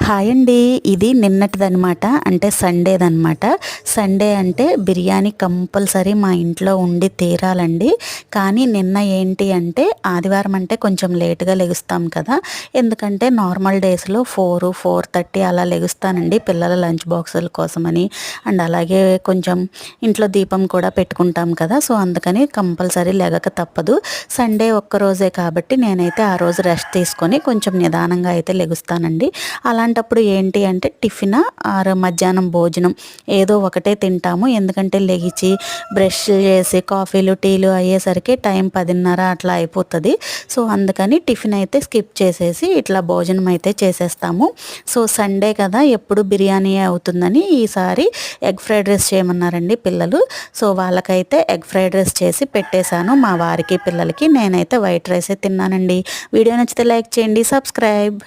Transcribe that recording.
Hi అండి. ఇది నిన్నటిదనమాట. అంటే సండేదనమాట. సండే అంటే బిర్యానీ కంపల్సరీ మా ఇంట్లో ఉండి తీరాలండి. కానీ నిన్న ఏంటి అంటే ఆదివారం అంటే కొంచెం లేట్‌గా లెగుస్తాం కదా! ఎందుకంటే నార్మల్ డేస్‌లో 4, 4:30 అలా లెగుస్తానండి పిల్లల లంచ్ బాక్సుల కోసమని. అండ్ అలాగే కొంచెం ఇంట్లో దీపం కూడా పెట్టుకుంటాం కదా! సో, అందుకని కంపల్సరీ లెగక తప్పదు. సండే ఒక్కరోజే కాబట్టి నేనైతే ఆ రోజు రెస్ట్ తీసుకొని కొంచెం నిదానంగా అయితే లెగుస్తానండి. అలాంటప్పుడు ఏంటి అంటే టిఫిన్ ఆర్ మధ్యాహ్నం భోజనం ఏదో ఒకటే తింటాము. ఎందుకంటే లెగిచి బ్రష్‌లు చేసి కాఫీలు, టీలు అయ్యేసరికి టైం 10:30 అట్లా అయిపోతది. సో, అందుకని టిఫిన్ అయితే స్కిప్ చేసేసి ఇట్లా భోజనం అయితే చేసేస్తాము. సో, సండే కదా ఎప్పుడు బిర్యానీయే అవుతుందని ఈసారి ఎగ్ ఫ్రైడ్ రైస్ చేయమన్నారండి పిల్లలు. సో, వాళ్ళకైతే ఎగ్ ఫ్రైడ్ రైస్ చేసి పెట్టేశాను. మా వారికి, పిల్లలకి. నేనైతే వైట్ రైసే తిన్నానండి. వీడియో నచ్చితే లైక్ చేయండి. సబ్స్క్రైబ్.